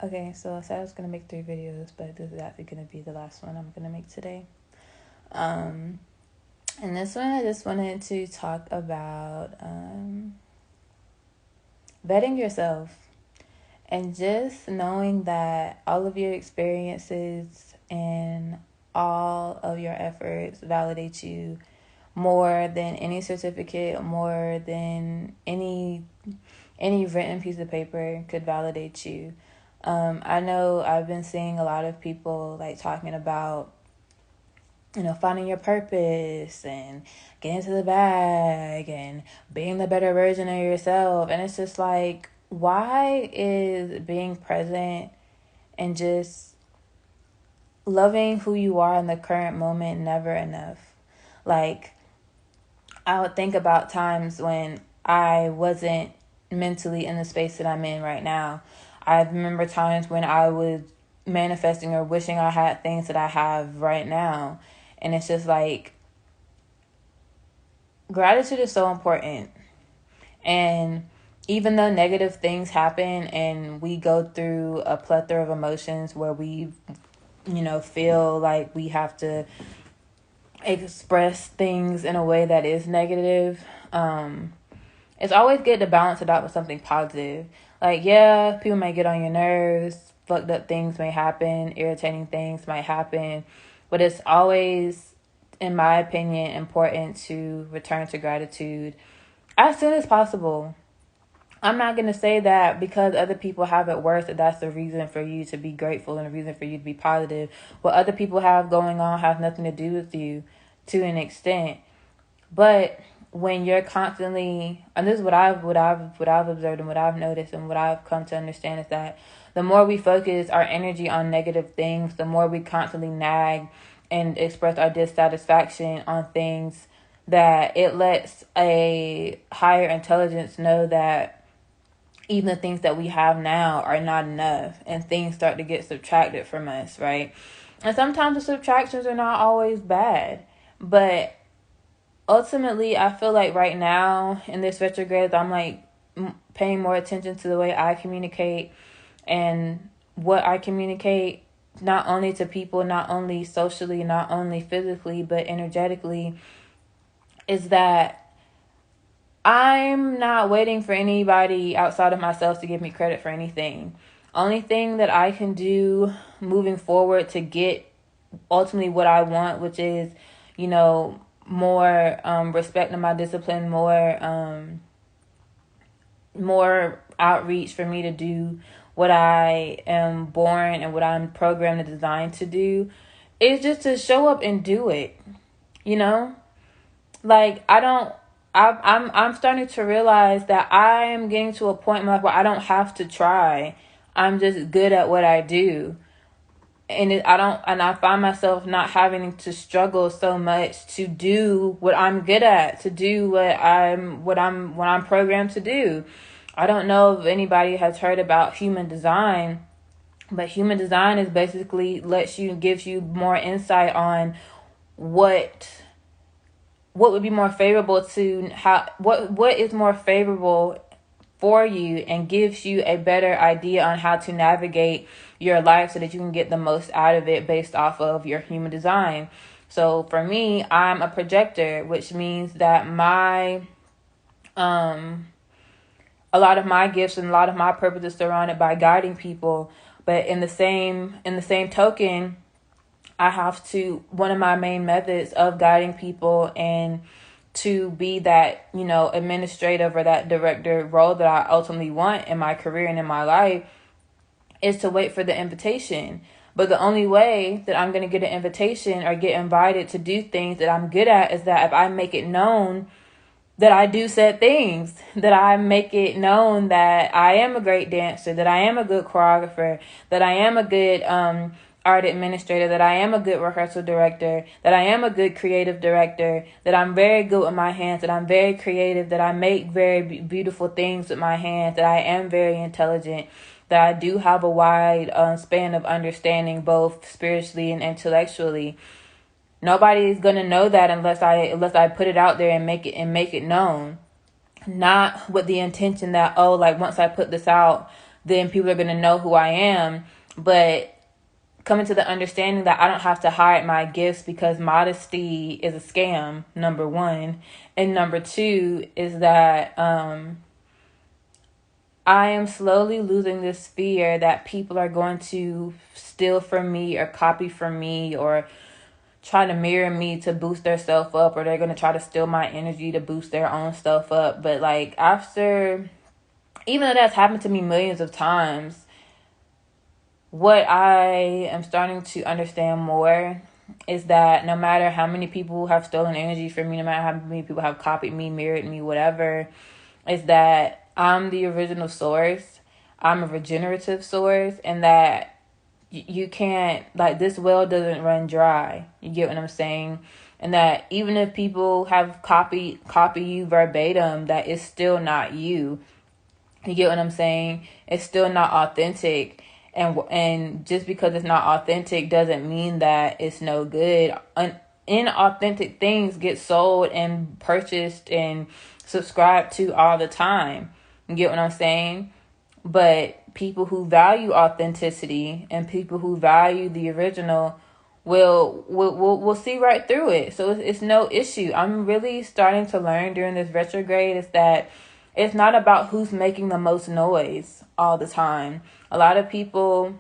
Okay, so I said I was gonna make 3 videos, but this is actually gonna be the last one I'm gonna make today. Um, and this one I just wanted to talk about vetting yourself and just knowing that all of your experiences and all of your efforts validate you more than any certificate, more than any written piece of paper could validate you. I know I've been seeing a lot of people like talking about, finding your purpose and getting to the bag and being the better version of yourself. And it's just like, why is being present and just loving who you are in the current moment never enough? Like, I would think about times when I wasn't mentally in the space that I'm in right now. I remember times when I was manifesting or wishing I had things that I have right now. And it's just like, gratitude is so important. And even though negative things happen and we go through a plethora of emotions where we, feel like we have to express things in a way that is negative, it's always good to balance it out with something positive. Like, yeah, people may get on your nerves, fucked up things may happen, irritating things might happen, but it's always, in my opinion, important to return to gratitude as soon as possible. I'm not going to say that because other people have it worse, that that's the reason for you to be grateful and the reason for you to be positive. What other people have going on has nothing to do with you to an extent. But when you're constantly, and this is what I've observed and what I've noticed and what I've come to understand, is that the more we focus our energy on negative things, the more we constantly nag and express our dissatisfaction on things, that it lets a higher intelligence know that even the things that we have now are not enough, and things start to get subtracted from us, right? And sometimes the subtractions are not always bad, but ultimately I feel like right now in this retrograde, I'm like paying more attention to the way I communicate and what I communicate, not only to people, not only socially, not only physically, but energetically, is that I'm not waiting for anybody outside of myself to give me credit for anything. Only thing that I can do moving forward to get ultimately what I want, which is, more respect in my discipline, more outreach for me to do what I am born and what I'm programmed and designed to do, is just to show up and do it. You know, like I'm starting to realize that I am getting to a point in my life where I don't have to try. I'm just good at what I do. And I find myself not having to struggle so much to do what I'm good at, to do what I'm programmed to do. I don't know if anybody has heard about human design, but human design is basically gives you more insight on what would be more favorable to what is more favorable for you, and gives you a better idea on how to navigate your life so that you can get the most out of it based off of your human design. So for me, I'm a projector, which means that my a lot of my gifts and a lot of my purpose is surrounded by guiding people. But in the same token, I have to, one of my main methods of guiding people and to be that, administrative or that director role that I ultimately want in my career and in my life, is to wait for the invitation. But the only way that I'm going to get an invitation or get invited to do things that I'm good at is that if I make it known that I do said things, that I make it known that I am a great dancer, that I am a good choreographer, that I am a good art administrator, that I am a good rehearsal director, that I am a good creative director, that I'm very good with my hands, that I'm very creative, that I make very beautiful things with my hands, that I am very intelligent, that I do have a wide span of understanding, both spiritually and intellectually. Nobody's gonna know that unless I put it out there and make it known. Not with the intention that, oh, like once I put this out, then people are going to know who I am. But coming to the understanding that I don't have to hide my gifts, because modesty is a scam, number one. And number two is that I am slowly losing this fear that people are going to steal from me or copy from me or try to mirror me to boost their self up, or they're going to try to steal my energy to boost their own stuff up. But like, after, even though that's happened to me millions of times, what I am starting to understand more is that no matter how many people have stolen energy from me, no matter how many people have copied me, mirrored me, whatever, is that I'm the original source. I'm a regenerative source, and that you can't, like, this well doesn't run dry. You get what I'm saying? And that even if people have copy you verbatim, that it's still not you. You get what I'm saying? It's still not authentic. And just because it's not authentic doesn't mean that it's no good. Inauthentic things get sold and purchased and subscribed to all the time. You get what I'm saying? But people who value authenticity and people who value the original will see right through it. So it's no issue. I'm really starting to learn during this retrograde is that it's not about who's making the most noise all the time. A lot of people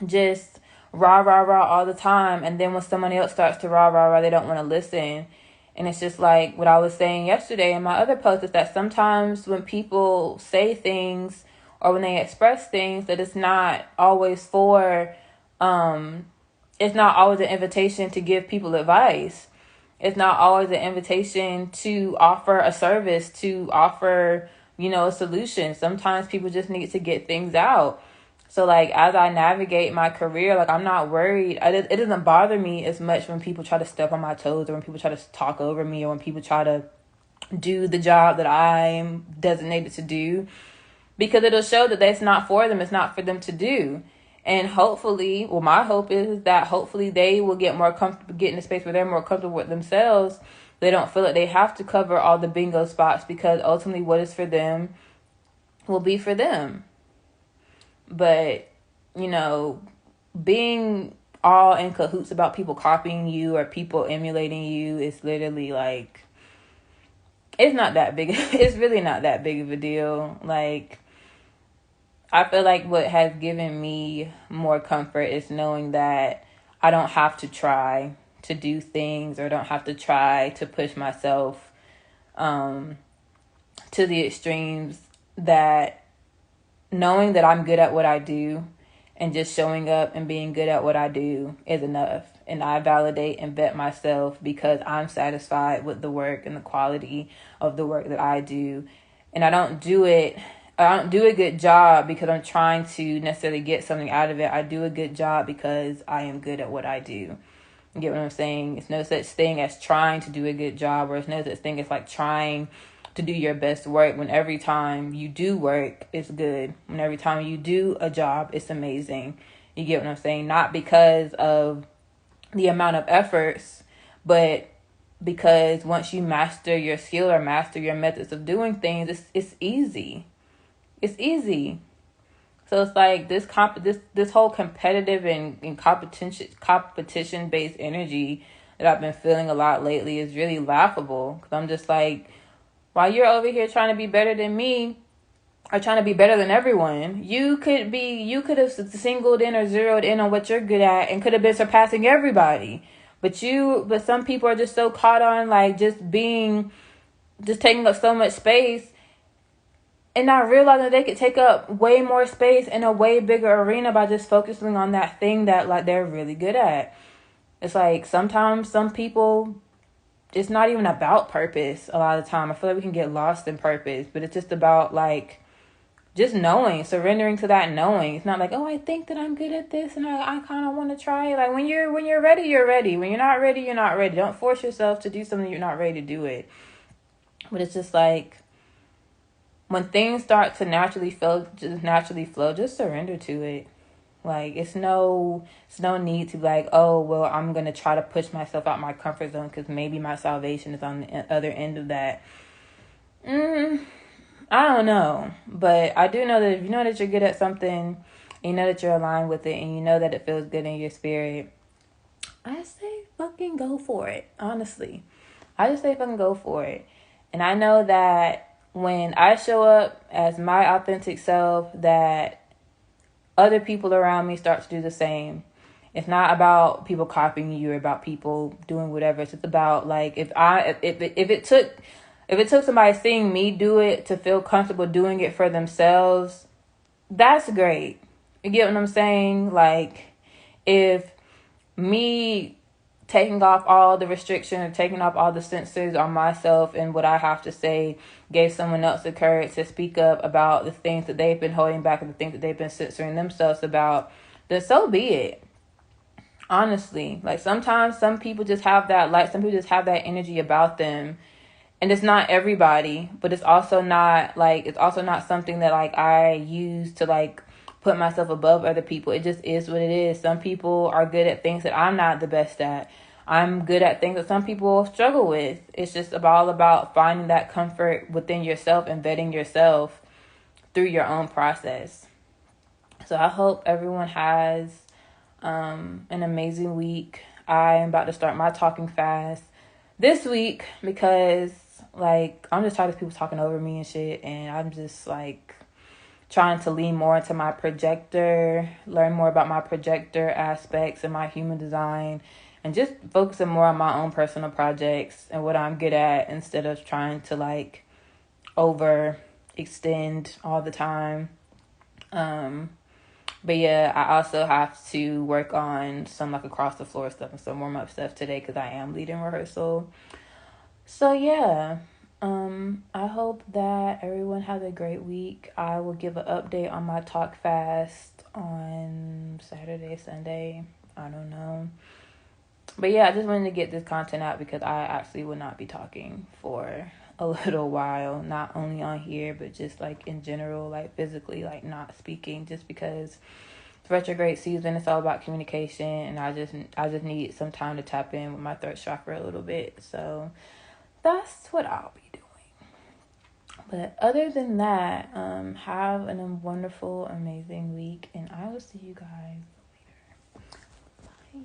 just rah, rah, rah all the time. And then when somebody else starts to rah, rah, rah, they don't want to listen. And it's just like what I was saying yesterday in my other post, is that sometimes when people say things or when they express things, that it's not always it's not always an invitation to give people advice. It's not always an invitation to offer a service, to offer, a solution. Sometimes people just need to get things out. So, like, as I navigate my career, like, I'm not worried. It doesn't bother me as much when people try to step on my toes, or when people try to talk over me, or when people try to do the job that I'm designated to do, because it'll show that that's not for them. It's not for them to do. And hopefully, my hope is that hopefully they will get more comfortable, get in a space where they're more comfortable with themselves. They don't feel like they have to cover all the bingo spots, because ultimately what is for them will be for them. But, being all in cahoots about people copying you or people emulating you is literally like, it's not that big. It's really not that big of a deal. Like, I feel like what has given me more comfort is knowing that I don't have to try to do things, or don't have to try to push myself to the extremes. That knowing that I'm good at what I do and just showing up and being good at what I do is enough. And I validate and vet myself because I'm satisfied with the work and the quality of the work that I do. And I don't do a good job because I'm trying to necessarily get something out of it. I do a good job because I am good at what I do. You get what I'm saying? It's no such thing as trying to do a good job, or it's no such thing as like trying to do your best work, when every time you do work, it's good. When every time you do a job, it's amazing. You get what I'm saying? Not because of the amount of efforts, but because once you master your skill or master your methods of doing things, it's easy. It's easy. So it's like this whole competitive and competition based energy that I've been feeling a lot lately is really laughable. Because I'm just like, while you're over here trying to be better than me, or trying to be better than everyone, you could have singled in or zeroed in on what you're good at and could have been surpassing everybody. But some people are just so caught on like just taking up so much space, and not realizing they could take up way more space in a way bigger arena by just focusing on that thing that like they're really good at. It's like sometimes some people, it's not even about purpose a lot of the time. I feel like we can get lost in purpose, but it's just about like just knowing, surrendering to that knowing. It's not like, oh, I think that I'm good at this and I kind of want to try it. Like when you're ready, you're ready. When you're not ready, you're not ready. Don't force yourself to do something you're not ready to do it. But it's just like, when things start to naturally flow, just surrender to it. Like, it's no need to be like, oh, well, I'm going to try to push myself out my comfort zone because maybe my salvation is on the other end of that. I don't know, but I do know that if you know that you're good at something, you know that you're aligned with it, and you know that it feels good in your spirit, I say fucking go for it. Honestly, I just say fucking go for it. And I know that when I show up as my authentic self, that other people around me start to do the same. It's not about people copying you or about people doing whatever. It's just about like if it took somebody seeing me do it to feel comfortable doing it for themselves, that's great. You get what I'm saying? Like, if me taking off all the restrictions, taking off all the censors on myself and what I have to say gave someone else the courage to speak up about the things that they've been holding back and the things that they've been censoring themselves about, then so be it. Honestly, like sometimes some people just have that light, some people just have that energy about them. And it's not everybody, but it's also not something that like I use to like put myself above other people. It just is what it is. Some people are good at things that I'm not the best at. I'm good at things that some people struggle with. It's just all about finding that comfort within yourself and vetting yourself through your own process. So I hope everyone has an amazing week. I am about to start my talking fast this week because like I'm just tired of people talking over me and shit, and I'm just like trying to lean more into my projector, learn more about my projector aspects and my human design, and just focusing more on my own personal projects and what I'm good at instead of trying to like overextend all the time. But yeah, I also have to work on some like across the floor stuff and some warm up stuff today because I am leading rehearsal. So yeah, I hope that everyone has a great week. I will give an update on my talk fast on Saturday, Sunday. I don't know. But yeah, I just wanted to get this content out because I actually will not be talking for a little while, not only on here, but just like in general, like physically, like not speaking, just because it's retrograde season. It's all about communication, and I just need some time to tap in with my throat chakra a little bit. So that's what I'll be doing. But other than that, have a wonderful, amazing week, and I will see you guys later. Bye.